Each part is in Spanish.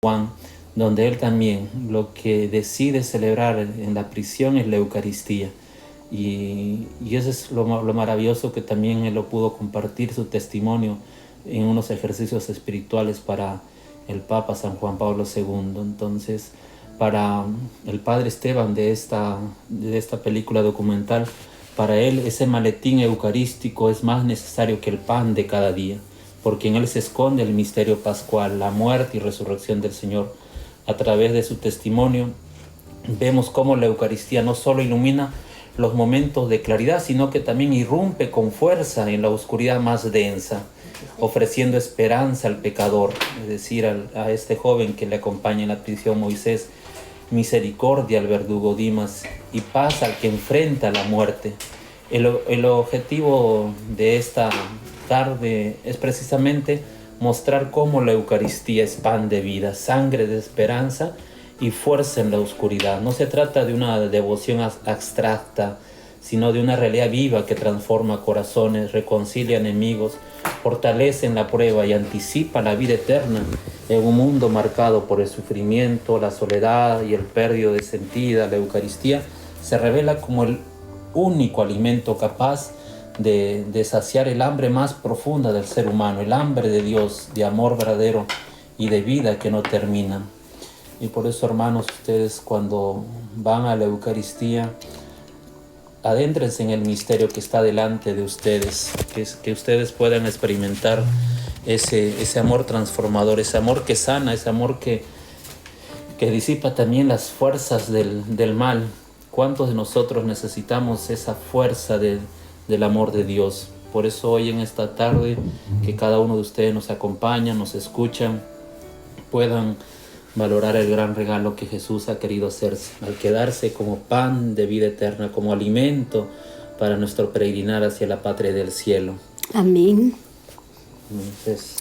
Juan, donde él también lo que decide celebrar en la prisión es la Eucaristía. Y eso es lo maravilloso, que también él lo pudo compartir su testimonio en unos ejercicios espirituales para el Papa San Juan Pablo II. Entonces, para el Padre Esteban de esta película documental, para él ese maletín eucarístico es más necesario que el pan de cada día, porque en él se esconde el misterio pascual, la muerte y resurrección del Señor. A través de su testimonio vemos cómo la Eucaristía no solo ilumina los momentos de claridad, sino que también irrumpe con fuerza en la oscuridad más densa, ofreciendo esperanza al pecador, es decir, a este joven que le acompaña en la prisión, Moisés, misericordia al verdugo Dimas y paz al que enfrenta la muerte. El objetivo de esta tarde es precisamente mostrar cómo la Eucaristía es pan de vida, sangre de esperanza y fuerza en la oscuridad. No se trata de una devoción abstracta, sino de una realidad viva que transforma corazones, reconcilia enemigos, fortalece en la prueba y anticipa la vida eterna en un mundo marcado por el sufrimiento, la soledad y el pérdida de sentido. La Eucaristía se revela como el único alimento capaz de saciar el hambre más profunda del ser humano, el hambre de Dios, de amor verdadero y de vida que no termina. Y por eso, hermanos, ustedes cuando van a la Eucaristía, adéntrense en el misterio que está delante de ustedes, que ustedes puedan experimentar ese amor transformador, ese amor que sana, ese amor que disipa también las fuerzas del mal. ¿Cuántos de nosotros necesitamos esa fuerza del amor de Dios? Por eso hoy en esta tarde, que cada uno de ustedes nos acompaña, nos escuchan, puedan valorar el gran regalo que Jesús ha querido hacerse, al quedarse como pan de vida eterna, como alimento para nuestro peregrinar hacia la patria del cielo. Amén. Entonces,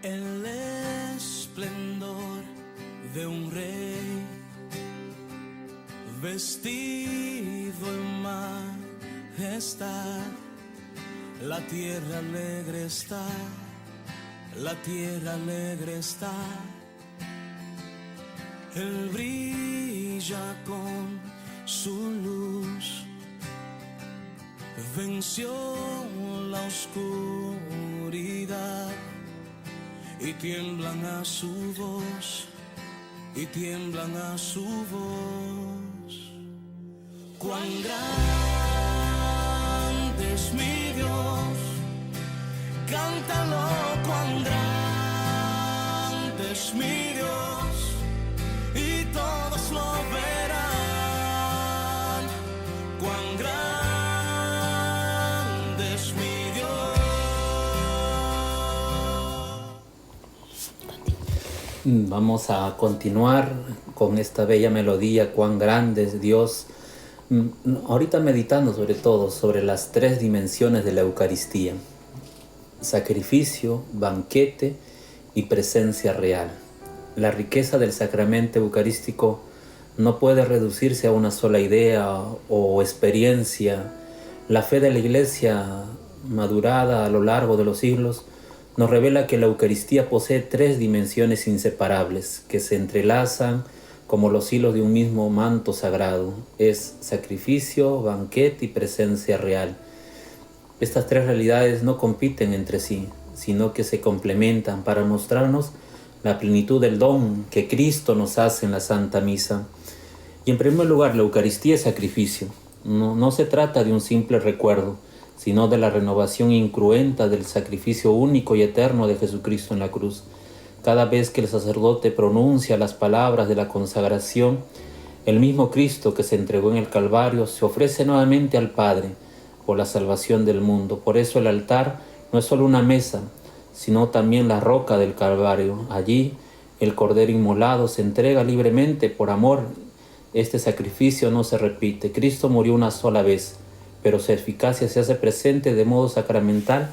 el esplendor de un rey vestido en majestad, la tierra alegre está, la tierra alegre está. Él brilla con su luz, venció la oscuridad. Y tiemblan a su voz, y tiemblan a su voz. Cuán grande es mi Dios, cántalo, cuán grande es mi Dios, y todos lo verán. Cuán grande es mi Dios. vamos a continuar con esta bella melodía, cuán grande es Dios. Ahorita meditando sobre todo sobre las tres dimensiones de la Eucaristía: sacrificio, banquete y presencia real. La riqueza del sacramento eucarístico no puede reducirse a una sola idea o experiencia. La fe de la Iglesia, madurada a lo largo de los siglos, nos revela que la Eucaristía posee tres dimensiones inseparables que se entrelazan como los hilos de un mismo manto sagrado. Es sacrificio, banquete y presencia real. Estas tres realidades no compiten entre sí, sino que se complementan para mostrarnos la plenitud del don que Cristo nos hace en la Santa Misa. Y en primer lugar, la Eucaristía es sacrificio. No se trata de un simple recuerdo, sino de la renovación incruenta del sacrificio único y eterno de Jesucristo en la cruz. Cada vez que el sacerdote pronuncia las palabras de la consagración, el mismo Cristo que se entregó en el Calvario se ofrece nuevamente al Padre por la salvación del mundo. Por eso el altar no es solo una mesa, sino también la roca del Calvario. Allí el Cordero inmolado se entrega libremente por amor. Este sacrificio no se repite. Cristo murió una sola vez, pero su eficacia se hace presente de modo sacramental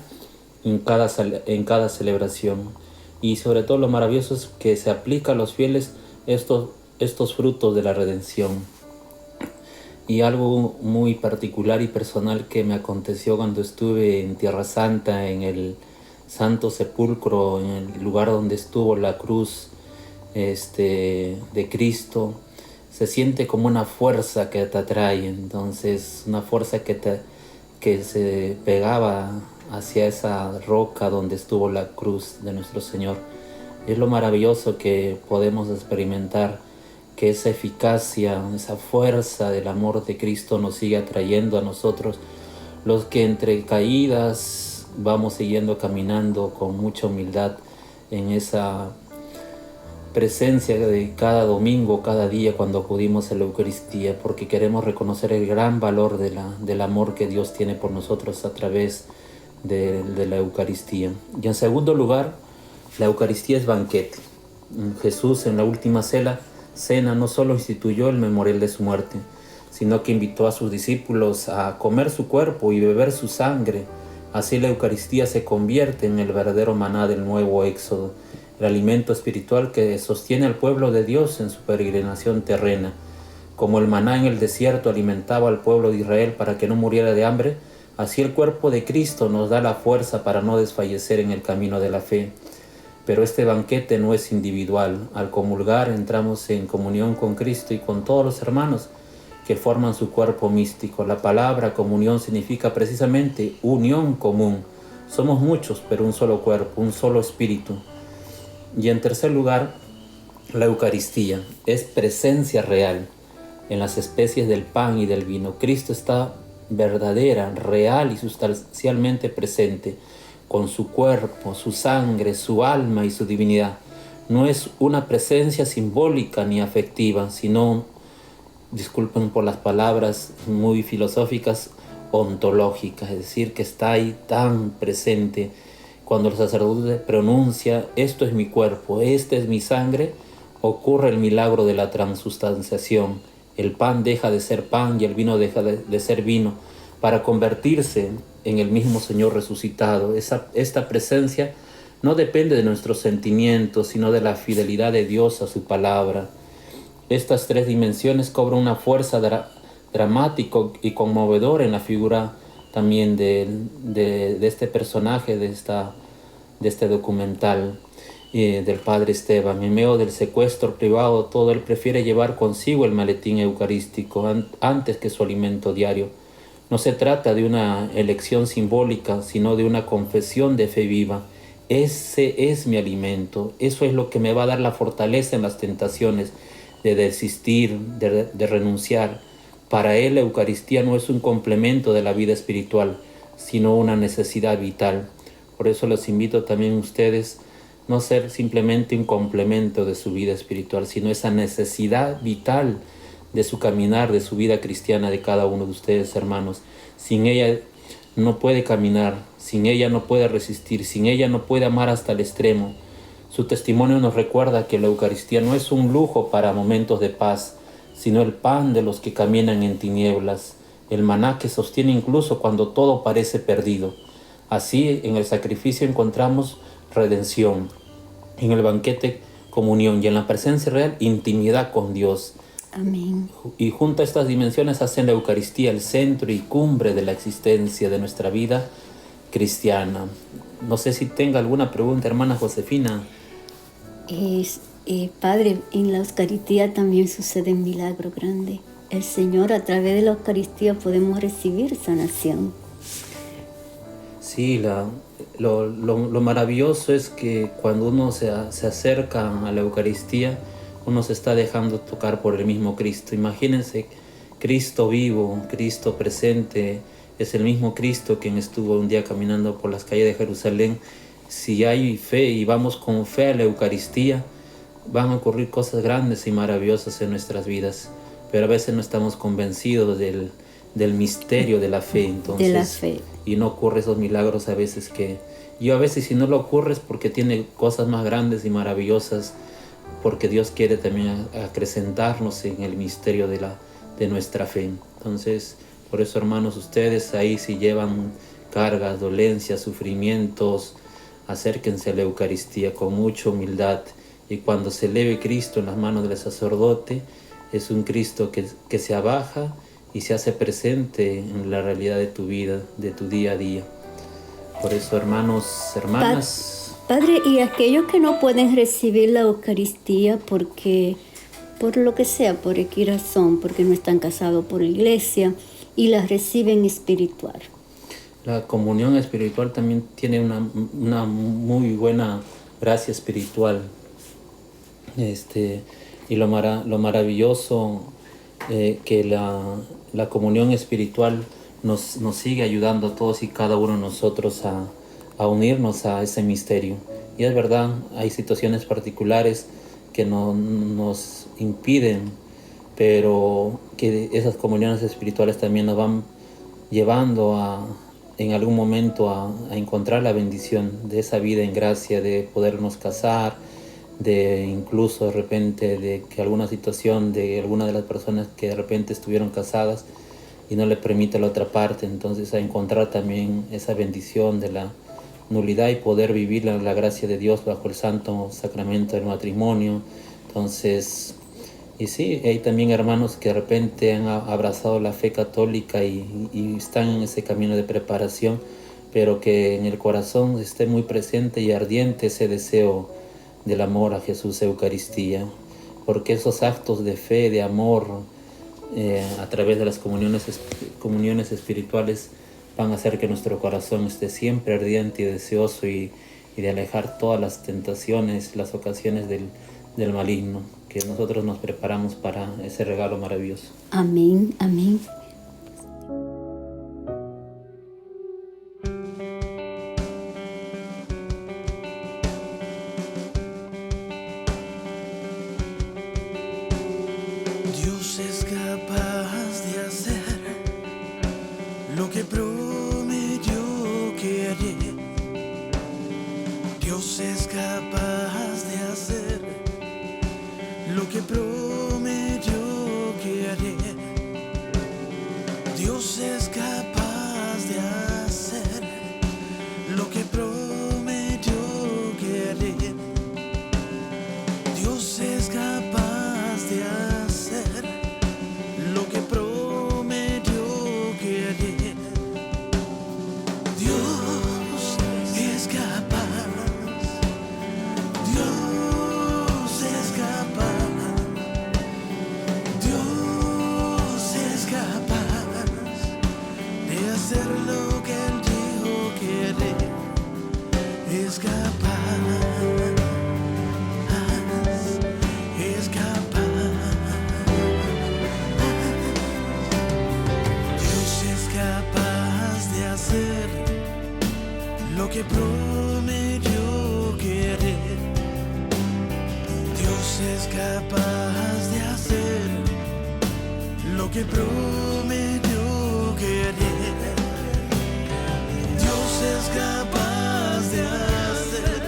en cada celebración. y sobre todo lo maravilloso es que se aplica a los fieles estos frutos de la redención. Y algo muy particular y personal que me aconteció cuando estuve en Tierra Santa, en el Santo Sepulcro, en el lugar donde estuvo la cruz de Cristo, se siente como una fuerza que te atrae. Entonces, una fuerza que se pegaba hacia esa roca donde estuvo la cruz de nuestro Señor. Es lo maravilloso que podemos experimentar, que esa eficacia, esa fuerza del amor de Cristo nos sigue atrayendo a nosotros, los que entre caídas vamos siguiendo caminando con mucha humildad en esa presencia de cada domingo, cada día cuando acudimos a la Eucaristía, porque queremos reconocer el gran valor del amor que Dios tiene por nosotros a través de la Eucaristía. Y en segundo lugar, la Eucaristía es banquete. Jesús en la última cena no solo instituyó el memorial de su muerte, sino que invitó a sus discípulos a comer su cuerpo y beber su sangre. Así la Eucaristía se convierte en el verdadero maná del nuevo éxodo, el alimento espiritual que sostiene al pueblo de Dios en su peregrinación terrena. Como el maná en el desierto alimentaba al pueblo de Israel para que no muriera de hambre, así el cuerpo de Cristo nos da la fuerza para no desfallecer en el camino de la fe. Pero este banquete no es individual. Al comulgar entramos en comunión con Cristo y con todos los hermanos que forman su cuerpo místico. La palabra comunión significa precisamente unión común. Somos muchos, pero un solo cuerpo, un solo espíritu. Y en tercer lugar, la Eucaristía es presencia real en las especies del pan y del vino. Cristo está verdadera, real y sustancialmente presente con su cuerpo, su sangre, su alma y su divinidad. No es una presencia simbólica ni afectiva, sino, disculpen por las palabras muy filosóficas, ontológicas, es decir, que está ahí tan presente. Cuando el sacerdote pronuncia, esto es mi cuerpo, esta es mi sangre, ocurre el milagro de la transustanciación. El pan deja de ser pan y el vino deja de ser vino para convertirse en el mismo Señor resucitado. Esta presencia no depende de nuestros sentimientos, sino de la fidelidad de Dios a su palabra. Estas tres dimensiones cobran una fuerza dramática y conmovedora en la figura también de este personaje, de este documental del Padre Esteban. En medio del secuestro privado, todo él prefiere llevar consigo el maletín eucarístico antes que su alimento diario. No se trata de una elección simbólica, sino de una confesión de fe viva. Ese es mi alimento, eso es lo que me va a dar la fortaleza en las tentaciones de desistir, de renunciar. Para él la Eucaristía no es un complemento de la vida espiritual, sino una necesidad vital. Por eso los invito también a ustedes no ser simplemente un complemento de su vida espiritual, sino esa necesidad vital de su caminar, de su vida cristiana de cada uno de ustedes, hermanos. Sin ella no puede caminar, sin ella no puede resistir, sin ella no puede amar hasta el extremo. Su testimonio nos recuerda que la Eucaristía no es un lujo para momentos de paz, sino el pan de los que caminan en tinieblas, el maná que sostiene incluso cuando todo parece perdido. Así, en el sacrificio encontramos redención, en el banquete comunión y en la presencia real intimidad con Dios. Amén. Y junto a estas dimensiones hacen la Eucaristía el centro y cumbre de la existencia de nuestra vida cristiana. No sé si tenga alguna pregunta, hermana Josefina. Padre, en la Eucaristía también sucede un milagro grande. El Señor, a través de la Eucaristía podemos recibir sanación. Sí, lo maravilloso es que cuando uno se acerca a la Eucaristía, uno se está dejando tocar por el mismo Cristo. Imagínense, Cristo vivo, Cristo presente, es el mismo Cristo quien estuvo un día caminando por las calles de Jerusalén. Si hay fe y vamos con fe a la Eucaristía, van a ocurrir cosas grandes y maravillosas en nuestras vidas. Pero a veces no estamos convencidos del misterio de la fe. Entonces, de la fe. Y no ocurre esos milagros a veces que... Yo a veces si no lo ocurre es porque tiene cosas más grandes y maravillosas, porque Dios quiere también acrecentarnos en el misterio de nuestra fe. Entonces, por eso, hermanos, ustedes ahí si llevan cargas, dolencias, sufrimientos, acérquense a la Eucaristía con mucha humildad, y cuando se eleve Cristo en las manos del sacerdote, es un Cristo que se abaja y se hace presente en la realidad de tu vida, de tu día a día. Por eso, hermanos, hermanas... Padre, y aquellos que no pueden recibir la Eucaristía porque, por lo que sea, por X razón, porque no están casados por la iglesia y la reciben espiritual. La comunión espiritual también tiene una muy buena gracia espiritual. Y lo maravilloso que la comunión espiritual nos sigue ayudando a todos y cada uno de nosotros a unirnos a ese misterio. Y es verdad, hay situaciones particulares que nos impiden, pero que esas comuniones espirituales también nos van llevando en algún momento a encontrar la bendición de esa vida en gracia, de podernos casar, de incluso de repente de que alguna situación de alguna de las personas que de repente estuvieron casadas y no le permite a la otra parte, entonces a encontrar también esa bendición de la nulidad y poder vivir la gracia de Dios bajo el santo sacramento del matrimonio. Entonces, y sí, hay también hermanos que de repente han abrazado la fe católica y están en ese camino de preparación, pero que en el corazón esté muy presente y ardiente ese deseo del amor a Jesús Eucaristía, porque esos actos de fe, de amor, a través de las comuniones espirituales van a hacer que nuestro corazón esté siempre ardiente y deseoso y de alejar todas las tentaciones, las ocasiones del maligno, que nosotros nos preparamos para ese regalo maravilloso. Amén, amén. Dios es capaz de hacer lo que prometió que haría. Dios es capaz de hacer lo que prometió que haría. Dios es capaz de hacer lo que prometió que haría. Dios es capaz de hacer lo que prometió que haría. Dios es capaz. Dios es capaz. Dios es capaz de hacer lo que Él dijo que haría. Es capaz. Es capaz. Dios es capaz de hacer lo que prometió que haría. Dios es capaz de hacer lo que prometió que haría. Dios es capaz de hacer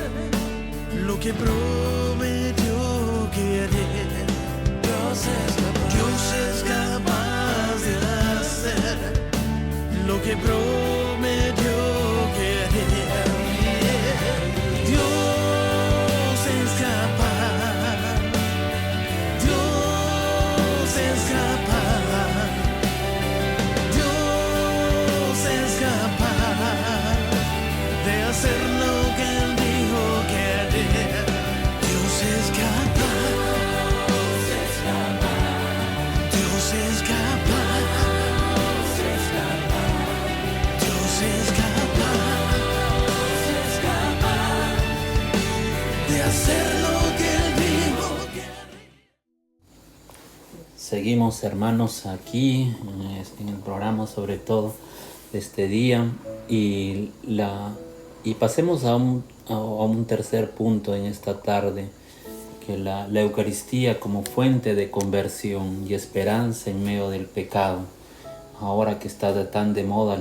lo que prometió que haría. Dios es capaz de hacer lo que prometió que haría. Dios es capaz. Dios es capaz. Dios es capaz de hacer lo que Él dijo que haría. Dios es capaz. Dios es capaz. Dios es capaz de hacer lo que Él dijo que haría. Seguimos, hermanos, aquí en el programa sobre todo de este día y pasemos a un tercer punto en esta tarde, que la Eucaristía como fuente de conversión y esperanza en medio del pecado. Ahora que está tan de moda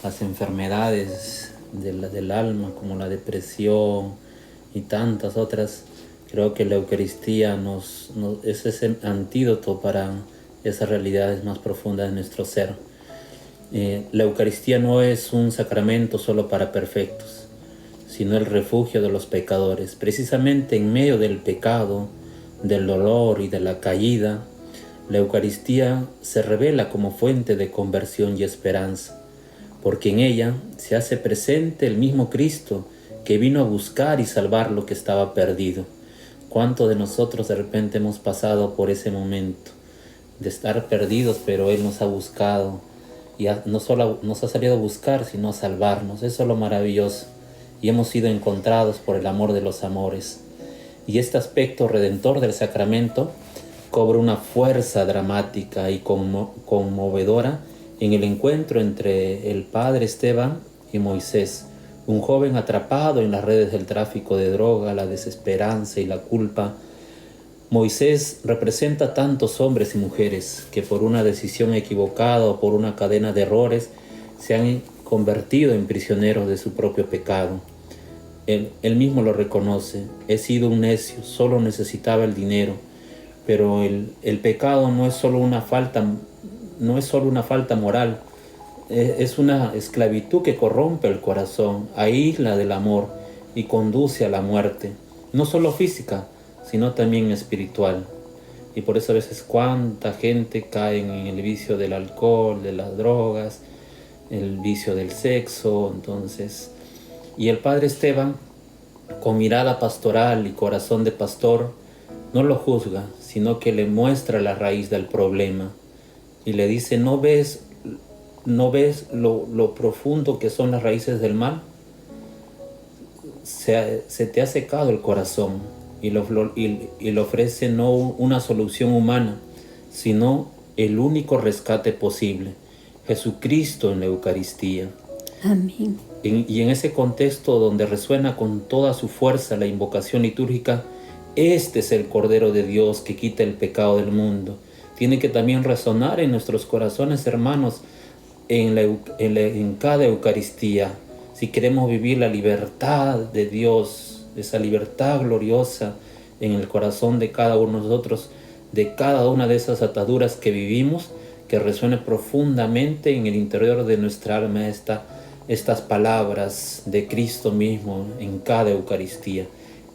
las enfermedades del alma como la depresión y tantas otras, creo que la Eucaristía es ese antídoto para esas realidades más profundas de nuestro ser. La Eucaristía no es un sacramento solo para perfectos, sino el refugio de los pecadores. Precisamente en medio del pecado, del dolor y de la caída, la Eucaristía se revela como fuente de conversión y esperanza, porque en ella se hace presente el mismo Cristo que vino a buscar y salvar lo que estaba perdido. ¿Cuántos de nosotros de repente hemos pasado por ese momento de estar perdidos, pero Él nos ha buscado y no solo nos ha salido a buscar, sino a salvarnos? Eso es lo maravilloso. Y hemos sido encontrados por el amor de los amores. Y este aspecto redentor del sacramento cobra una fuerza dramática y conmovedora en el encuentro entre el padre Esteban y Moisés, un joven atrapado en las redes del tráfico de droga, la desesperanza y la culpa. Moisés representa a tantos hombres y mujeres que por una decisión equivocada o por una cadena de errores se han convertido en prisioneros de su propio pecado. Él mismo lo reconoce: he sido un necio, solo necesitaba el dinero. Pero el pecado no es solo una falta moral, es una esclavitud que corrompe el corazón, aísla del amor y conduce a la muerte, no solo física, sino también espiritual. Y por eso a veces cuánta gente cae en el vicio del alcohol, de las drogas, el vicio del sexo. Y el padre Esteban, con mirada pastoral y corazón de pastor, no lo juzga, sino que le muestra la raíz del problema y le dice: ¿no ves lo profundo que son las raíces del mal? Se te ha secado el corazón, y le ofrece no una solución humana, sino el único rescate posible: Jesucristo en la Eucaristía. Amén. Y en ese contexto donde resuena con toda su fuerza la invocación litúrgica: este es el Cordero de Dios que quita el pecado del mundo, tiene que también resonar en nuestros corazones, hermanos, en cada Eucaristía. Si queremos vivir la libertad de Dios, esa libertad gloriosa en el corazón de cada uno de nosotros, de cada una de esas ataduras que vivimos, que resuene profundamente en el interior de nuestra alma estas palabras de Cristo mismo en cada Eucaristía.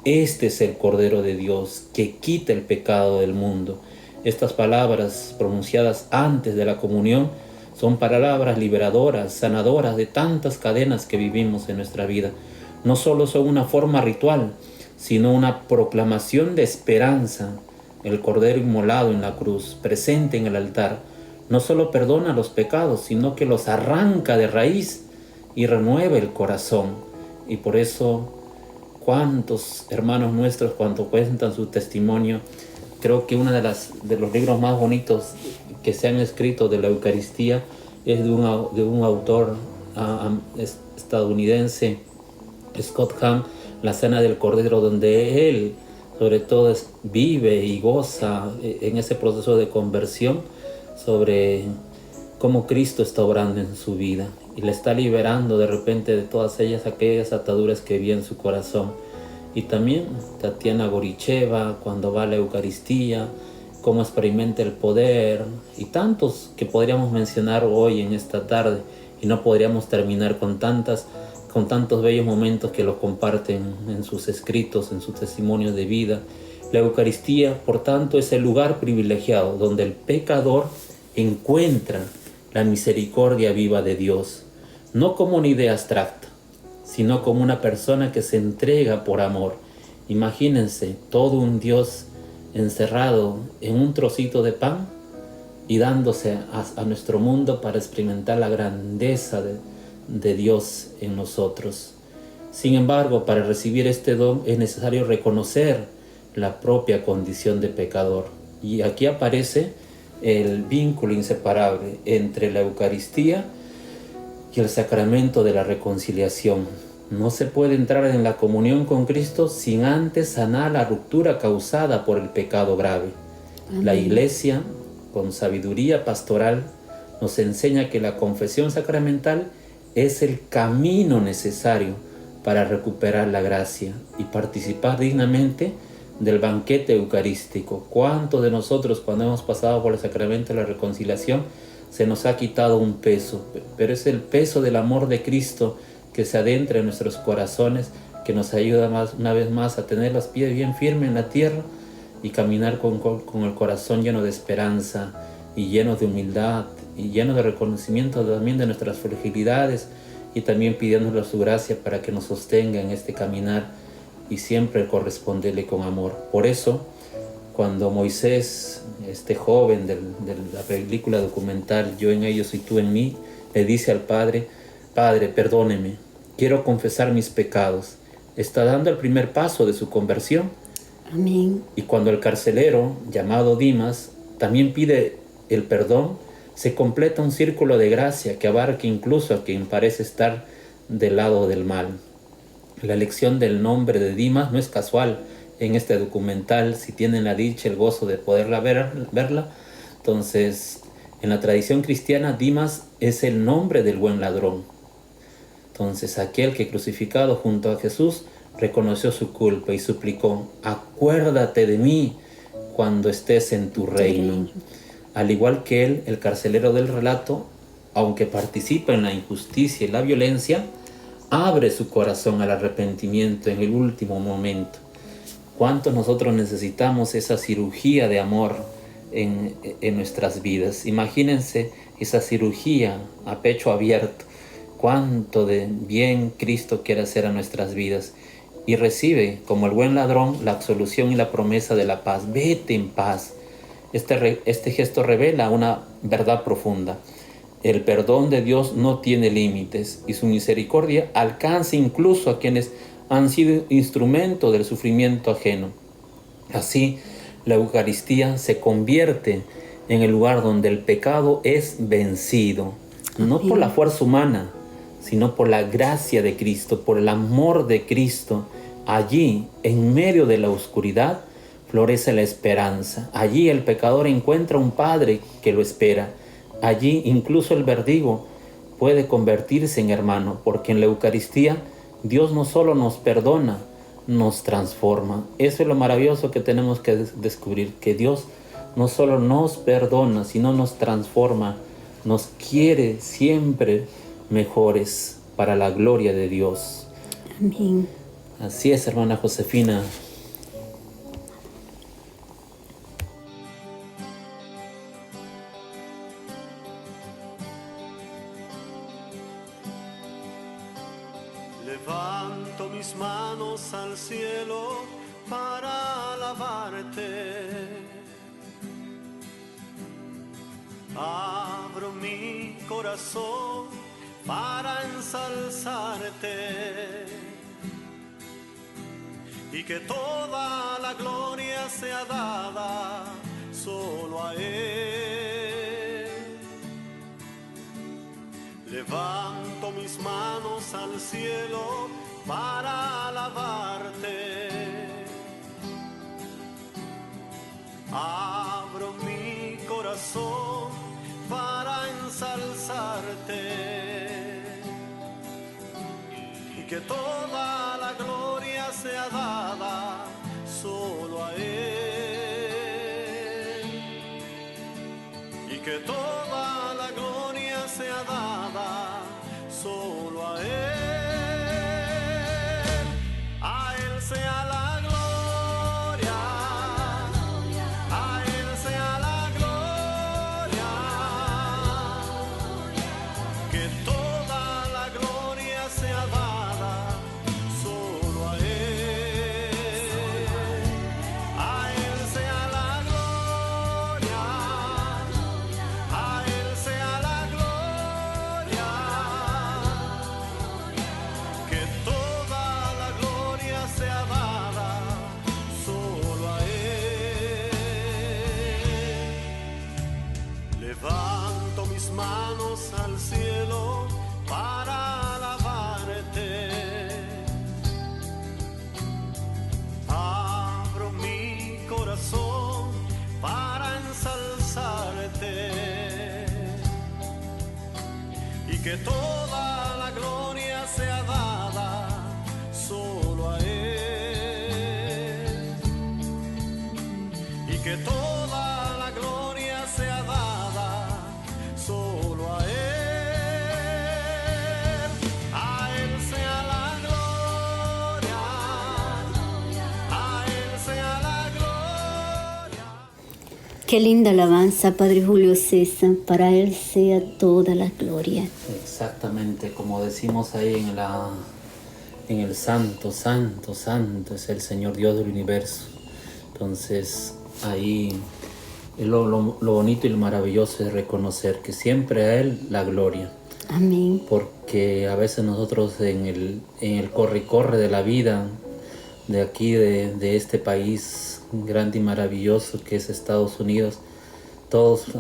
Este es el Cordero de Dios que quita el pecado del mundo. Estas palabras pronunciadas antes de la comunión son palabras liberadoras, sanadoras de tantas cadenas que vivimos en nuestra vida. No solo son una forma ritual, sino una proclamación de esperanza. El Cordero inmolado en la cruz, presente en el altar, no solo perdona los pecados, sino que los arranca de raíz y renueva el corazón. Y por eso, cuántos hermanos nuestros, cuando cuentan su testimonio, creo que uno de los libros más bonitos que se han escrito de la Eucaristía es de un autor estadounidense, Scott Hahn, La Cena del Cordero, donde él sobre todo vive y goza en ese proceso de conversión sobre cómo Cristo está obrando en su vida y le está liberando de repente de todas aquellas ataduras que había en su corazón. Y también Tatiana Goricheva, cuando va a la Eucaristía, cómo experimenta el poder, y tantos que podríamos mencionar hoy en esta tarde, y no podríamos terminar con tantos bellos momentos que lo comparten en sus escritos, en sus testimonios de vida. La Eucaristía, por tanto, es el lugar privilegiado donde el pecador encuentra la misericordia viva de Dios, no como una idea abstracta, sino como una persona que se entrega por amor. Imagínense todo un Dios encerrado en un trocito de pan y dándose a nuestro mundo para experimentar la grandeza de Dios en nosotros. Sin embargo, para recibir este don es necesario reconocer la propia condición de pecador. Y aquí aparece el vínculo inseparable entre la Eucaristía y el sacramento de la reconciliación. No se puede entrar en la comunión con Cristo sin antes sanar la ruptura causada por el pecado grave. Amén. La Iglesia, con sabiduría pastoral, nos enseña que la confesión sacramental es el camino necesario para recuperar la gracia y participar dignamente del banquete eucarístico. ¿Cuántos de nosotros, cuando hemos pasado por el sacramento de la reconciliación, se nos ha quitado un peso? Pero es el peso del amor de Cristo que se adentra en nuestros corazones que nos ayuda una vez más a tener los pies bien firmes en la tierra y caminar con el corazón lleno de esperanza y lleno de humildad y lleno de reconocimiento también de nuestras fragilidades, y también pidiéndole su gracia para que nos sostenga en este caminar y siempre corresponderle con amor. Por eso, cuando Moisés, este joven de la película documental Yo en ellos y tú en mí, le dice al Padre: Padre, perdóneme, quiero confesar mis pecados, está dando el primer paso de su conversión. Amén. Y cuando el carcelero, llamado Dimas, también pide el perdón, se completa un círculo de gracia que abarca incluso a quien parece estar del lado del mal. La elección del nombre de Dimas no es casual en este documental. Si tienen la dicha, el gozo de poderla verla, entonces en la tradición cristiana Dimas es el nombre del buen ladrón. Entonces aquel que crucificado junto a Jesús reconoció su culpa y suplicó: acuérdate de mí cuando estés en tu reino. Al igual que él, el carcelero del relato, aunque participa en la injusticia y la violencia, abre su corazón al arrepentimiento en el último momento. ¿Cuántos nosotros necesitamos esa cirugía de amor en nuestras vidas? Imagínense esa cirugía a pecho abierto. Cuánto de bien Cristo quiere hacer a nuestras vidas. Y recibe, como el buen ladrón, la absolución y la promesa de la paz. Vete en paz. Este gesto revela una verdad profunda. El perdón de Dios no tiene límites y su misericordia alcanza incluso a quienes han sido instrumento del sufrimiento ajeno. Así, la Eucaristía se convierte en el lugar donde el pecado es vencido, no por la fuerza humana, sino por la gracia de Cristo, por el amor de Cristo. Allí, en medio de la oscuridad, florece la esperanza. Allí el pecador encuentra un Padre que lo espera. Allí incluso el verdugo puede convertirse en hermano, porque en la Eucaristía Dios no solo nos perdona, nos transforma. Eso es lo maravilloso que tenemos que descubrir, que Dios no solo nos perdona, sino nos transforma, nos quiere siempre mejores para la gloria de Dios. Amén. Así es, hermana Josefina. Levanto mis manos al cielo para alabarte. Abro mi corazón para ensalzarte. Y que toda la gloria sea dada solo a Él. Levanto mis manos al cielo para alabarte. Abro mi corazón para ensalzarte. Y que toda la gloria sea dada solo a Él. Y que toda la gloria sea dada solo a Él. A Él sea la gloria, a Él sea la gloria, que toda la gloria sea dada solo a Él. A Él sea la gloria, a Él sea la gloria, que toda la gloria sea dada solo a Él. Levanto mis manos al cielo para alabarte. Abro mi corazón para ensalzarte. Y que toda la gloria sea dada solo a Él. Y que toda la gloria sea dada solo a Él. A Él sea la gloria, Qué linda alabanza, Padre Julio César. Para Él sea toda la gloria. Exactamente, como decimos ahí en el Santo, Santo, Santo es el Señor Dios del universo. Entonces ahí es lo bonito y lo maravilloso es reconocer que siempre a Él la gloria. Amén. Porque a veces nosotros en el corre y corre de la vida, de aquí, de este país grande y maravilloso que es Estados Unidos,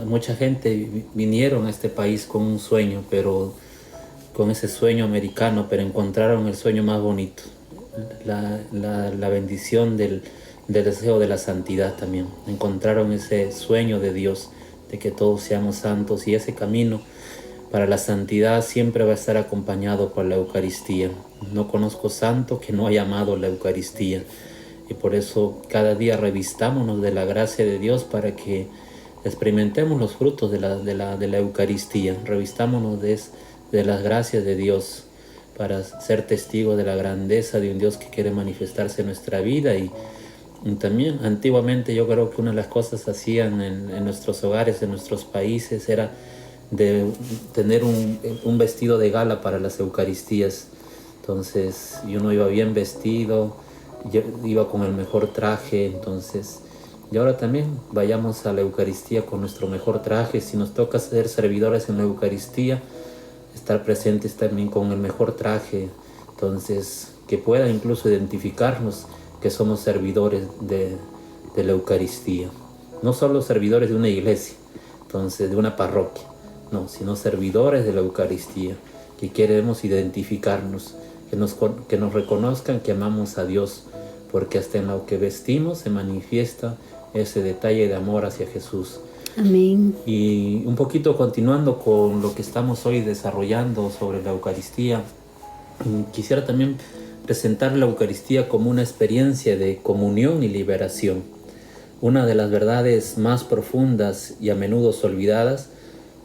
mucha gente vinieron a este país con un sueño, pero con ese sueño americano, pero encontraron el sueño más bonito, la bendición del deseo de la santidad también. Encontraron ese sueño de Dios, de que todos seamos santos, y ese camino para la santidad siempre va a estar acompañado por la Eucaristía. No conozco santo que no haya amado la Eucaristía, y por eso cada día revistámonos de la gracia de Dios para que experimentemos los frutos de la Eucaristía. Revistámonos de las gracias de Dios para ser testigos de la grandeza de un Dios que quiere manifestarse en nuestra vida. Y también antiguamente yo creo que una de las cosas que hacían en nuestros hogares, en nuestros países, era de tener un vestido de gala para las Eucaristías. Entonces uno iba bien vestido, yo iba con el mejor traje. Entonces, y ahora también vayamos a la Eucaristía con nuestro mejor traje. Si nos toca ser servidores en la Eucaristía, estar presentes también con el mejor traje. Entonces, que pueda incluso identificarnos que somos servidores de la Eucaristía. No solo servidores de una iglesia, entonces de una parroquia, no, sino servidores de la Eucaristía, que queremos identificarnos, que nos reconozcan que amamos a Dios, porque hasta en lo que vestimos se manifiesta ese detalle de amor hacia Jesús. Amén. Y un poquito continuando con lo que estamos hoy desarrollando sobre la Eucaristía, quisiera también presentar la Eucaristía como una experiencia de comunión y liberación. Una de las verdades más profundas y a menudo olvidadas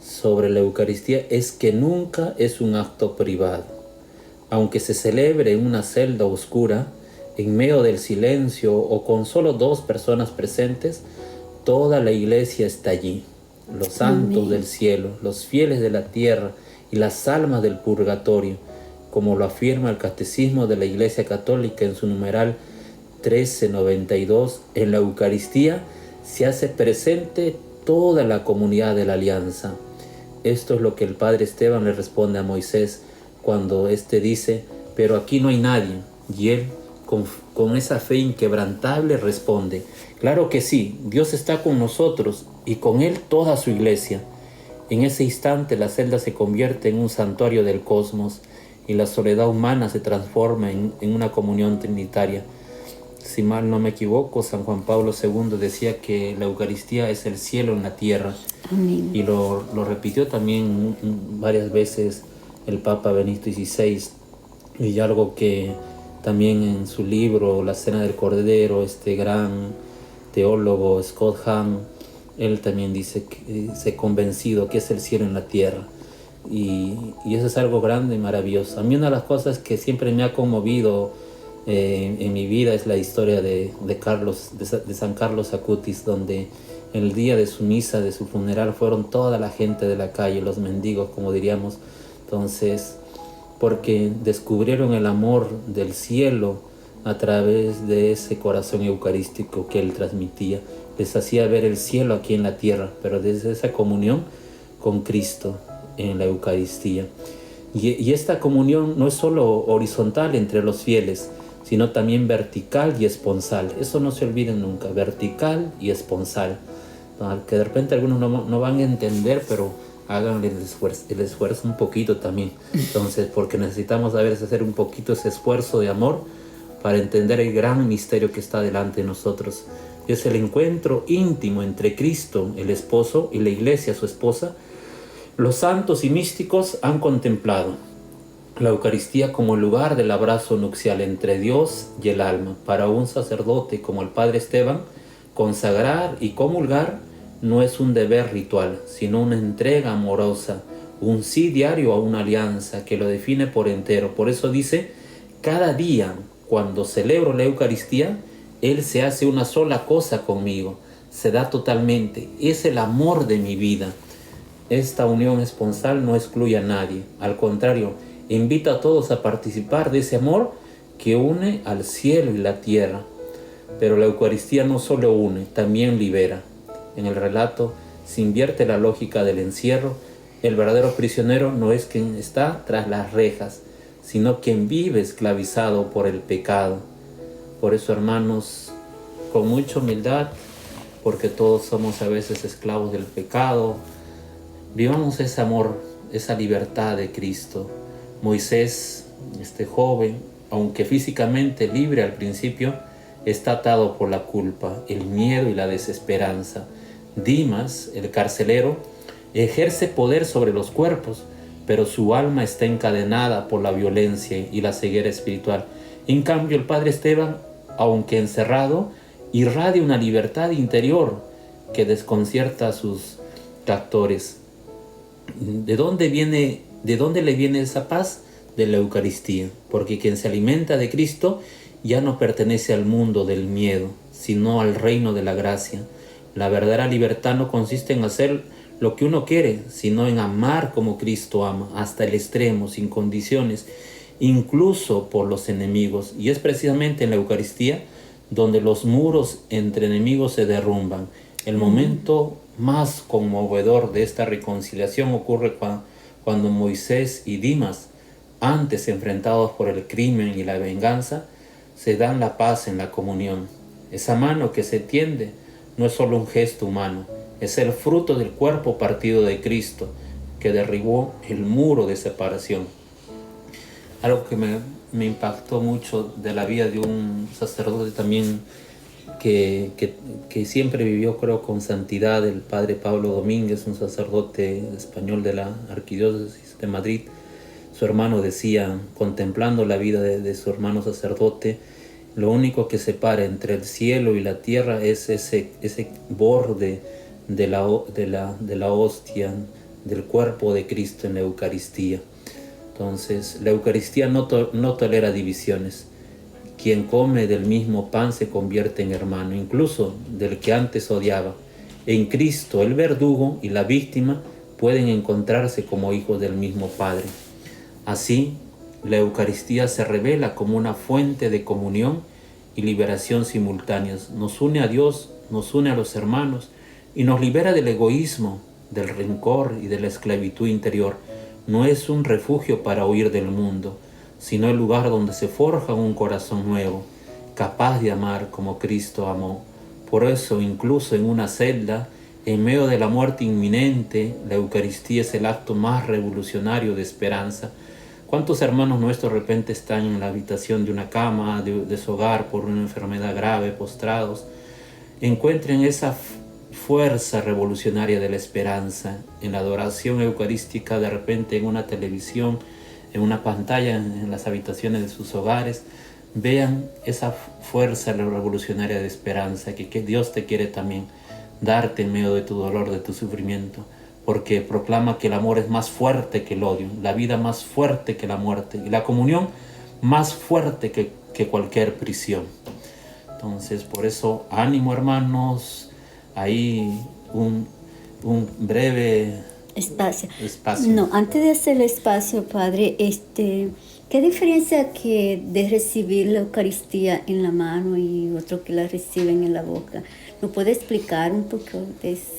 sobre la Eucaristía es que nunca es un acto privado. Aunque se celebre en una celda oscura, en medio del silencio o con solo 2 personas presentes, toda la iglesia está allí. Los santos Amén. del cielo, los fieles de la tierra y las almas del purgatorio, como lo afirma el Catecismo de la Iglesia Católica en su numeral 1392, en la Eucaristía se hace presente toda la comunidad de la alianza. Esto es lo que el Padre Esteban le responde a Moisés cuando éste dice: pero aquí no hay nadie. Y él, con esa fe inquebrantable, responde: claro que sí, Dios está con nosotros y con Él toda su iglesia. En ese instante la celda se convierte en un santuario del cosmos y la soledad humana se transforma en una comunión trinitaria. Si mal no me equivoco, San Juan Pablo II decía que la Eucaristía es el cielo en la tierra. Amén. Y lo repitió también varias veces el Papa Benito XVI. Y algo que también en su libro La Cena del Cordero, este gran teólogo Scott Hahn, él también dice que se convencido que es el cielo en la tierra. Y eso es algo grande y maravilloso. A mí una de las cosas que siempre me ha conmovido en mi vida es la historia de San Carlos Acutis, donde en el día de su misa, de su funeral, fueron toda la gente de la calle, los mendigos, como diríamos. Entonces, porque descubrieron el amor del cielo a través de ese corazón eucarístico que él transmitía. Les hacía ver el cielo aquí en la tierra, pero desde esa comunión con Cristo en la Eucaristía. Y esta comunión no es solo horizontal entre los fieles, sino también vertical y esponsal. Eso no se olviden nunca, vertical y esponsal. Que de repente algunos no van a entender, pero háganle el esfuerzo un poquito también. Entonces, porque necesitamos a veces hacer un poquito ese esfuerzo de amor para entender el gran misterio que está delante de nosotros. Y es el encuentro íntimo entre Cristo, el esposo, y la iglesia, su esposa. Los santos y místicos han contemplado la Eucaristía como lugar del abrazo nupcial entre Dios y el alma. Para un sacerdote como el Padre Esteban, consagrar y comulgar no es un deber ritual, sino una entrega amorosa, un sí diario a una alianza que lo define por entero. Por eso dice: cada día cuando celebro la Eucaristía, Él se hace una sola cosa conmigo, se da totalmente. Es el amor de mi vida. Esta unión esponsal no excluye a nadie. Al contrario, invita a todos a participar de ese amor que une al cielo y la tierra. Pero la Eucaristía no solo une, también libera. En el relato se invierte la lógica del encierro. El verdadero prisionero no es quien está tras las rejas, sino quien vive esclavizado por el pecado. Por eso, hermanos, con mucha humildad, porque todos somos a veces esclavos del pecado, vivamos ese amor, esa libertad de Cristo. Moisés, este joven, aunque físicamente libre al principio, está atado por la culpa, el miedo y la desesperanza. Dimas, el carcelero, ejerce poder sobre los cuerpos, pero su alma está encadenada por la violencia y la ceguera espiritual. En cambio, el padre Esteban, aunque encerrado, irradia una libertad interior que desconcierta a sus captores. ¿De dónde le viene esa paz? De la Eucaristía, porque quien se alimenta de Cristo ya no pertenece al mundo del miedo, sino al reino de la gracia. La verdadera libertad no consiste en hacer lo que uno quiere, sino en amar como Cristo ama, hasta el extremo, sin condiciones, incluso por los enemigos. Y es precisamente en la Eucaristía donde los muros entre enemigos se derrumban. El momento más conmovedor de esta reconciliación ocurre cuando Moisés y Dimas, antes enfrentados por el crimen y la venganza, se dan la paz en la comunión. Esa mano que se tiende no es solo un gesto humano, es el fruto del cuerpo partido de Cristo que derribó el muro de separación. Algo que me impactó mucho de la vida de un sacerdote también que siempre vivió, creo, con santidad, el padre Pablo Domínguez, un sacerdote español de la Arquidiócesis de Madrid. Su hermano decía, contemplando la vida de su hermano sacerdote, lo único que separa entre el cielo y la tierra es ese borde de la hostia, del cuerpo de Cristo en la Eucaristía. Entonces, la Eucaristía no tolera divisiones. Quien come del mismo pan se convierte en hermano, incluso del que antes odiaba. En Cristo, el verdugo y la víctima pueden encontrarse como hijos del mismo Padre. Así, la Eucaristía se revela como una fuente de comunión y liberación simultáneas. Nos une a Dios, nos une a los hermanos y nos libera del egoísmo, del rencor y de la esclavitud interior. No es un refugio para huir del mundo, sino el lugar donde se forja un corazón nuevo, capaz de amar como Cristo amó. Por eso, incluso en una celda, en medio de la muerte inminente, la Eucaristía es el acto más revolucionario de esperanza. ¿Cuántos hermanos nuestros de repente están en la habitación de una cama, de su hogar por una enfermedad grave, postrados? Encuentren esa fuerza revolucionaria de la esperanza en la adoración eucarística, de repente en una televisión, en una pantalla, en las habitaciones de sus hogares. Vean esa fuerza revolucionaria de esperanza que Dios te quiere también darte en medio de tu dolor, de tu sufrimiento, porque proclama que el amor es más fuerte que el odio, la vida más fuerte que la muerte y la comunión más fuerte que cualquier prisión. Entonces, por eso, ánimo, hermanos. Ahí un breve espacio. No, antes de hacer el espacio, Padre, ¿qué diferencia que de recibir la Eucaristía en la mano y otro que la reciben en la boca? ¿Nos puede explicar un poco de eso?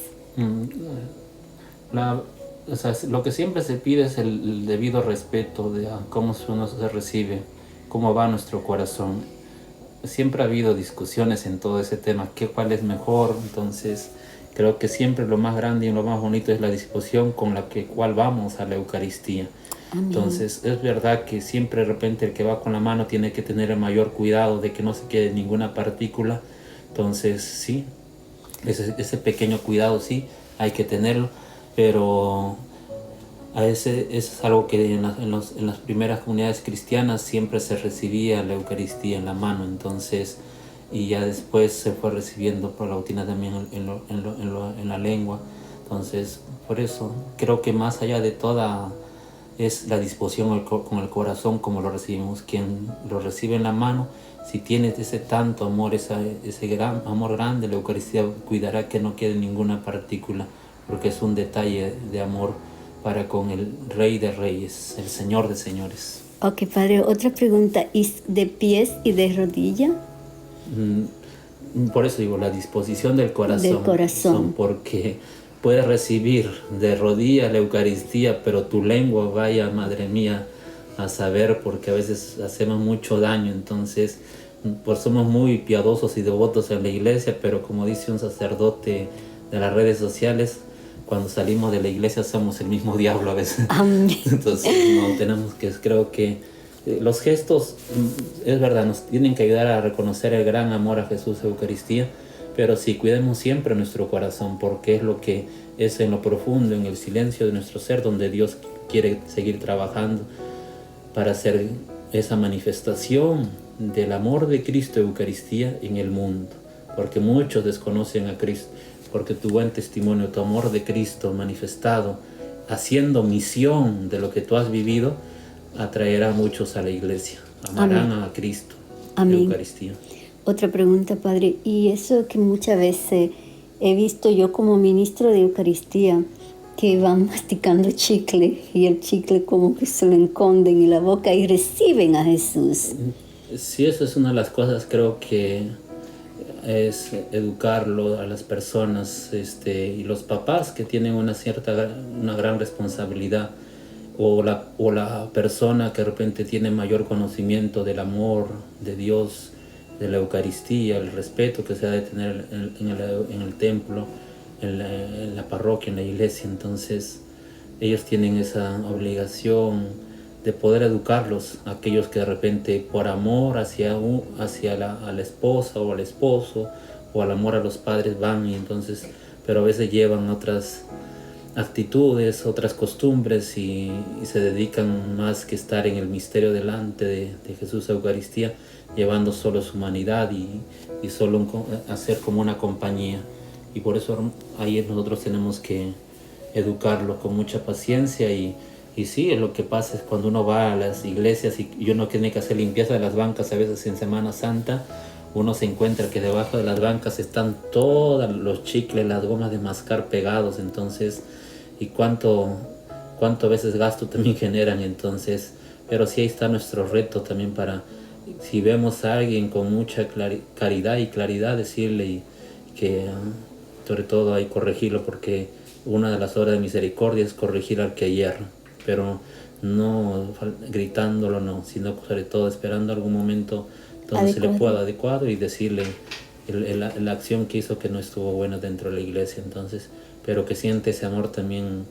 Lo que siempre se pide es el debido respeto de cómo uno se recibe, cómo va nuestro corazón. Siempre ha habido discusiones en todo ese tema, cuál es mejor. Entonces creo que siempre lo más grande y lo más bonito es la disposición con la cual vamos a la Eucaristía. Amén. Entonces es verdad que siempre de repente el que va con la mano tiene que tener el mayor cuidado de que no se quede ninguna partícula. Entonces sí, ese pequeño cuidado sí hay que tenerlo, pero es algo que en las primeras comunidades cristianas siempre se recibía la Eucaristía en la mano. Entonces, y ya después se fue recibiendo por la pautina también en la lengua. Entonces, por eso creo que más allá de toda es la disposición con el corazón como lo recibimos. Quien lo recibe en la mano, si tienes ese tanto amor, ese gran amor grande, la Eucaristía cuidará que no quede ninguna partícula, porque es un detalle de amor para con el Rey de Reyes, el Señor de Señores. Ok, Padre, otra pregunta, ¿y de pies y de rodilla? Por eso digo, la disposición del corazón. Del corazón. Porque puedes recibir de rodilla la Eucaristía, pero tu lengua, vaya, madre mía, a saber, porque a veces hacemos mucho daño. Entonces, pues somos muy piadosos y devotos en la iglesia, pero como dice un sacerdote de las redes sociales, cuando salimos de la iglesia somos el mismo diablo a veces. Amén. Entonces, no tenemos que, creo que los gestos, es verdad, nos tienen que ayudar a reconocer el gran amor a Jesús, Eucaristía, pero sí, cuidemos siempre nuestro corazón, porque es lo que es en lo profundo, en el silencio de nuestro ser, donde Dios quiere seguir trabajando para hacer esa manifestación del amor de Cristo, Eucaristía, en el mundo, porque muchos desconocen a Cristo, porque tu buen testimonio, tu amor de Cristo manifestado, haciendo misión de lo que tú has vivido, atraerá a muchos a la iglesia, amarán a Cristo, Amén. Eucaristía. Otra pregunta, Padre, y eso que muchas veces he visto yo como ministro de Eucaristía, que van masticando chicle y el chicle como que se lo esconden en la boca y reciben a Jesús. Sí, eso es una de las cosas, creo que es educarlo a las personas, y los papás que tienen una gran responsabilidad, o la persona que de repente tiene mayor conocimiento del amor de Dios, de la Eucaristía, el respeto que se ha de tener en el templo, en la parroquia, en la iglesia. Entonces ellos tienen esa obligación de poder educarlos, aquellos que de repente por amor hacia a la esposa o al esposo, o al amor a los padres van, y entonces, pero a veces llevan otras actitudes, otras costumbres, y se dedican más que estar en el misterio delante de Jesús Eucaristía, llevando solo su humanidad y solo hacer como una compañía. Y por eso ahí nosotros tenemos que educarlo con mucha paciencia. Y sí, lo que pasa es cuando uno va a las iglesias y uno tiene que hacer limpieza de las bancas, a veces en Semana Santa, uno se encuentra que debajo de las bancas están todos los chicles, las gomas de mascar pegados. Entonces, y cuánto a veces gasto también generan. Entonces, pero sí, ahí está nuestro reto también, para, si vemos a alguien con mucha caridad y claridad, decirle, y que sobre todo hay corregirlo, porque una de las obras de misericordia es corregir al que hierra, pero no gritándolo, no, sino sobre todo esperando algún momento donde se le pueda adecuado y decirle la acción que hizo que no estuvo buena dentro de la iglesia. Entonces, pero que siente ese amor también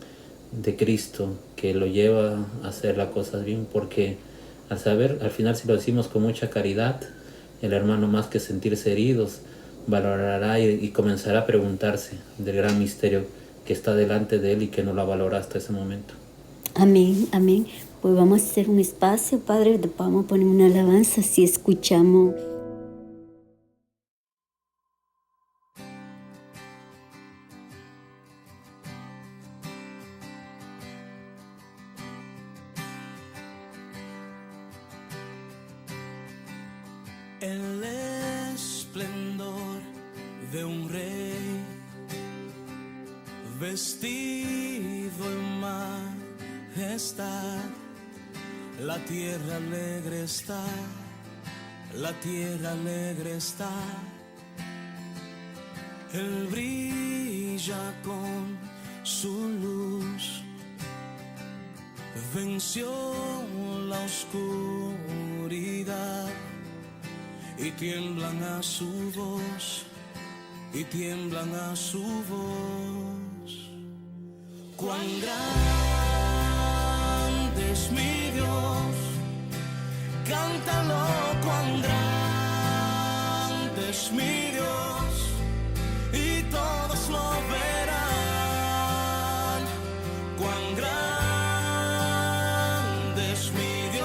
de Cristo, que lo lleva a hacer las cosas bien, porque al final, si lo decimos con mucha caridad, el hermano, más que sentirse heridos, valorará y comenzará a preguntarse del gran misterio que está delante de él y que no lo valora hasta ese momento. Amén, amén. Pues vamos a hacer un espacio, Padre, vamos a poner una alabanza si escuchamos. El esplendor de un rey, vestido en majestad, la tierra alegre está, la tierra alegre está. Él brilla con su luz, venció la oscuridad. Y tiemblan a su voz, y tiemblan a su voz. Cuán grande es mi Dios, cántalo, cuán grande es mi Dios, y todos lo verán. Cuán grande es mi Dios.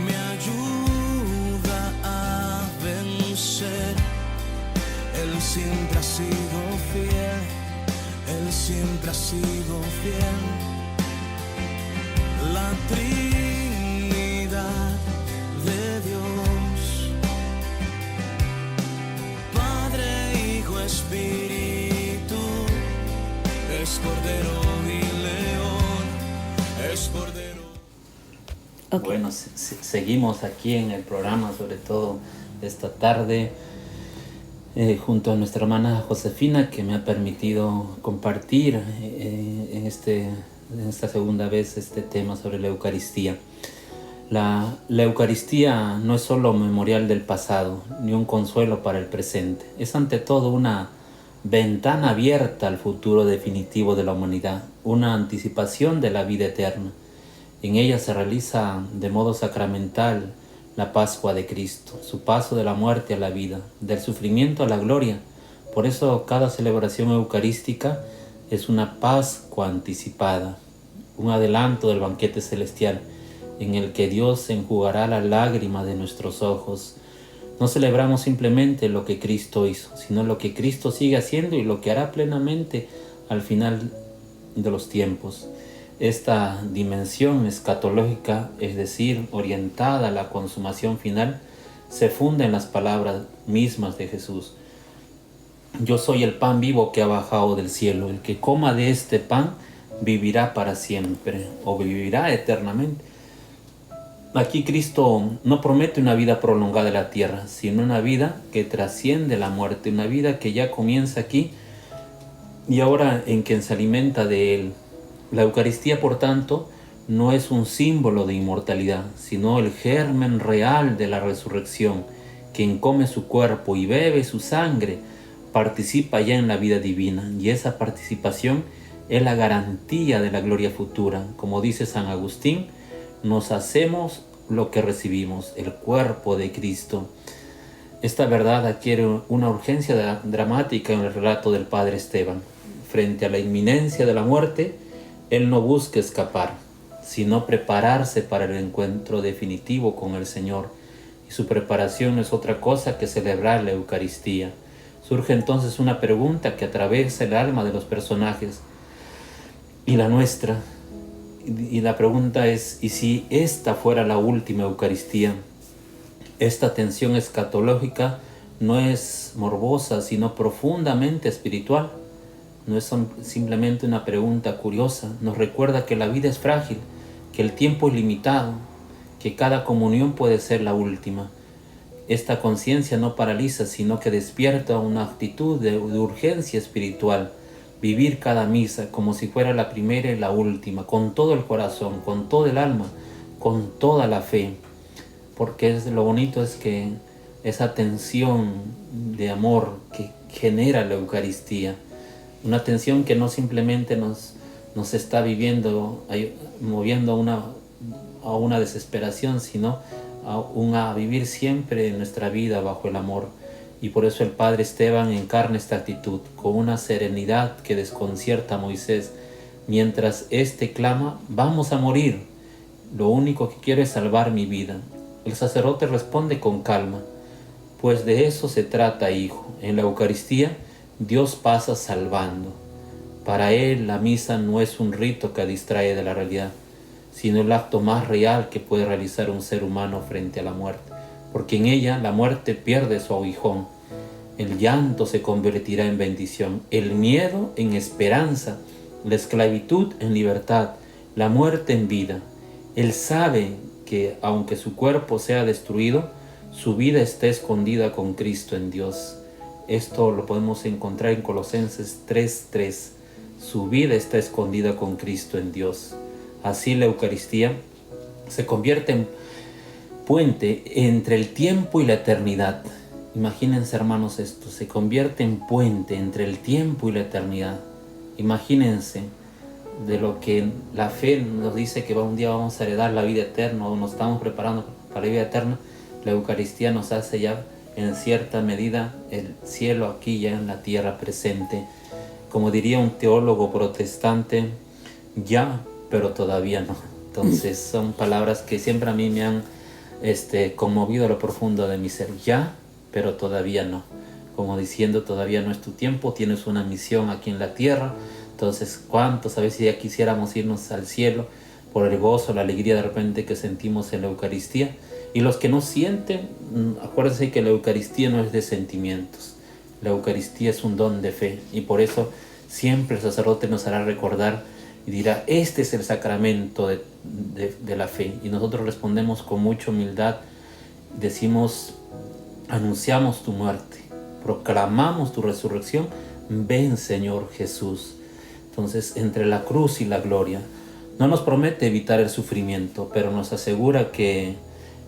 Me ayuda cordero y león, es cordero. Ok. Bueno, seguimos aquí en el programa, sobre todo esta tarde, junto a nuestra hermana Josefina, que me ha permitido compartir en esta segunda vez este tema sobre la Eucaristía. La Eucaristía no es solo memorial del pasado, ni un consuelo para el presente. Es ante todo una ventana abierta al futuro definitivo de la humanidad, una anticipación de la vida eterna. En ella se realiza de modo sacramental la Pascua de Cristo, su paso de la muerte a la vida, del sufrimiento a la gloria. Por eso cada celebración eucarística es una Pascua anticipada, un adelanto del banquete celestial, en el que Dios enjugará la lágrima de nuestros ojos. No celebramos simplemente lo que Cristo hizo, sino lo que Cristo sigue haciendo y lo que hará plenamente al final de los tiempos. Esta dimensión escatológica, es decir, orientada a la consumación final, se funda en las palabras mismas de Jesús. Yo soy el pan vivo que ha bajado del cielo. El que coma de este pan vivirá para siempre o vivirá eternamente. Aquí Cristo no promete una vida prolongada en la tierra, sino una vida que trasciende la muerte, una vida que ya comienza aquí y ahora en quien se alimenta de Él. La Eucaristía, por tanto, no es un símbolo de inmortalidad, sino el germen real de la resurrección. Quien come su cuerpo y bebe su sangre participa ya en la vida divina, y esa participación es la garantía de la gloria futura. Como dice San Agustín, nos hacemos lo que recibimos, el cuerpo de Cristo. Esta verdad adquiere una urgencia dramática en el relato del padre Esteban. Frente a la inminencia de la muerte, él no busca escapar, sino prepararse para el encuentro definitivo con el Señor. Y su preparación no es otra cosa que celebrar la Eucaristía. Surge entonces una pregunta que atraviesa el alma de los personajes y la nuestra. Y la pregunta es, ¿y si esta fuera la última Eucaristía? Esta tensión escatológica no es morbosa, sino profundamente espiritual. No es simplemente una pregunta curiosa. Nos recuerda que la vida es frágil, que el tiempo es limitado, que cada comunión puede ser la última. Esta conciencia no paraliza, sino que despierta una actitud de urgencia espiritual. Vivir cada misa como si fuera la primera y la última, con todo el corazón, con todo el alma, con toda la fe. Porque lo bonito es que esa tensión de amor que genera la Eucaristía, una tensión que no simplemente nos está moviendo a una desesperación, sino a vivir siempre en nuestra vida bajo el amor. Y por eso el padre Esteban encarna esta actitud con una serenidad que desconcierta a Moisés. Mientras éste clama, vamos a morir, lo único que quiero es salvar mi vida. El sacerdote responde con calma, pues de eso se trata, hijo. En la Eucaristía, Dios pasa salvando. Para él, la misa no es un rito que distrae de la realidad, sino el acto más real que puede realizar un ser humano frente a la muerte. Porque en ella la muerte pierde su aguijón, el llanto se convertirá en bendición, el miedo en esperanza, la esclavitud en libertad, la muerte en vida. Él sabe que aunque su cuerpo sea destruido, su vida está escondida con Cristo en Dios. Esto lo podemos encontrar en Colosenses 3:3. Su vida está escondida con Cristo en Dios. Así la Eucaristía se convierte en puente entre el tiempo y la eternidad. Imagínense, hermanos, esto se convierte en puente entre el tiempo y la eternidad. Imagínense de lo que la fe nos dice que un día vamos a heredar la vida eterna o nos estamos preparando para la vida eterna. La Eucaristía nos hace ya en cierta medida el cielo aquí ya en la tierra presente. Como diría un teólogo protestante, ya, pero todavía no. Entonces son palabras que siempre a mí me han conmovido a lo profundo de mi ser. Ya, pero todavía no. Como diciendo, todavía no es tu tiempo, tienes una misión aquí en la tierra. Entonces, ¿cuántos a veces ya quisiéramos irnos al cielo por el gozo, la alegría de repente que sentimos en la Eucaristía? Y los que no sienten, acuérdense que la Eucaristía no es de sentimientos. La Eucaristía es un don de fe. Y por eso siempre el sacerdote nos hará recordar y dirá, este es el sacramento de la fe. Y nosotros respondemos con mucha humildad, decimos, anunciamos tu muerte, proclamamos tu resurrección, ven Señor Jesús. Entonces, entre la cruz y la gloria, no nos promete evitar el sufrimiento, pero nos asegura que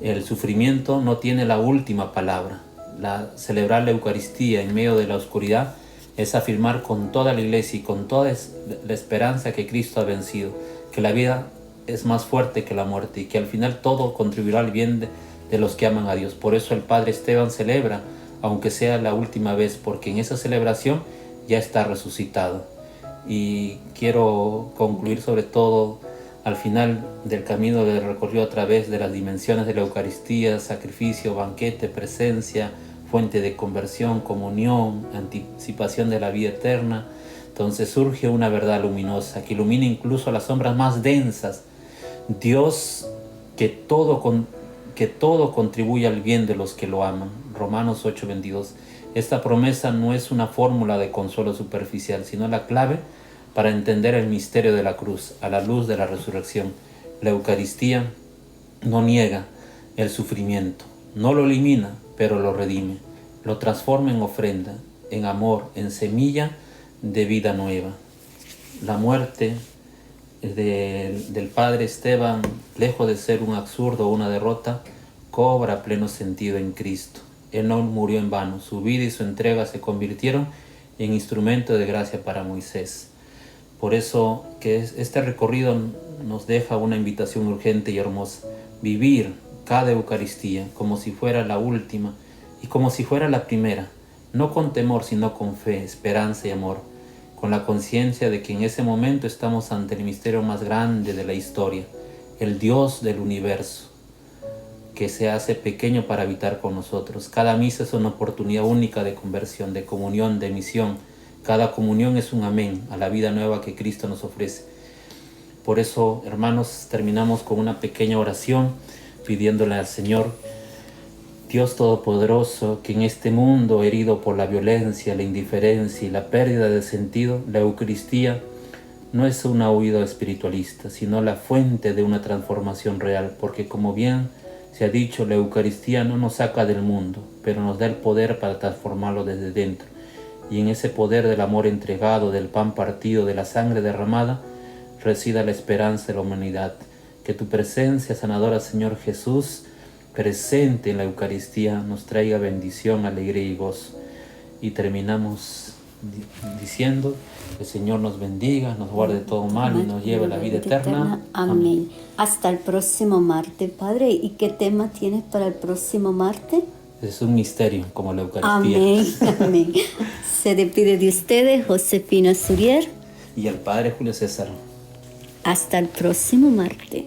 el sufrimiento no tiene la última palabra. Celebrar la Eucaristía en medio de la oscuridad es afirmar con toda la Iglesia y con toda la esperanza que Cristo ha vencido, que la vida es más fuerte que la muerte y que al final todo contribuirá al bien de los que aman a Dios. Por eso el Padre Esteban celebra, aunque sea la última vez, porque en esa celebración ya está resucitado. Y quiero concluir sobre todo al final del camino que recorrió a través de las dimensiones de la Eucaristía: sacrificio, banquete, presencia, fuente de conversión, comunión, anticipación de la vida eterna. Entonces surge una verdad luminosa que ilumina incluso las sombras más densas. Dios que todo contribuye al bien de los que lo aman. Romanos 8:22. Esta promesa no es una fórmula de consuelo superficial, sino la clave para entender el misterio de la cruz a la luz de la resurrección. La Eucaristía no niega el sufrimiento, no lo elimina, pero lo redime, lo transforma en ofrenda, en amor, en semilla de vida nueva. La muerte del Padre Esteban, lejos de ser un absurdo o una derrota, cobra pleno sentido en Cristo. Él no murió en vano, su vida y su entrega se convirtieron en instrumento de gracia para Moisés. Por eso que este recorrido nos deja una invitación urgente y hermosa: vivir cada Eucaristía como si fuera la última y como si fuera la primera, no con temor sino con fe, esperanza y amor, con la conciencia de que en ese momento estamos ante el misterio más grande de la historia, el Dios del universo, que se hace pequeño para habitar con nosotros. Cada misa es una oportunidad única de conversión, de comunión, de misión. Cada comunión es un amén a la vida nueva que Cristo nos ofrece. Por eso, hermanos, terminamos con una pequeña oración pidiéndole al Señor, Dios Todopoderoso, que en este mundo herido por la violencia, la indiferencia y la pérdida de sentido, la Eucaristía no es una huida espiritualista, sino la fuente de una transformación real, porque como bien se ha dicho, la Eucaristía no nos saca del mundo, pero nos da el poder para transformarlo desde dentro. Y en ese poder del amor entregado, del pan partido, de la sangre derramada, resida la esperanza de la humanidad. Que tu presencia sanadora, Señor Jesús, presente en la Eucaristía, nos traiga bendición, alegría y gozo. Y terminamos diciendo que el Señor nos bendiga, nos guarde todo mal y nos lleve a la vida eterna. Amén. Hasta el próximo martes, Padre. ¿Y qué tema tienes para el próximo martes? Es un misterio como la Eucaristía. Amén, amén. Se despide de ustedes Josefina Surier y el Padre Julio César. Hasta el próximo martes.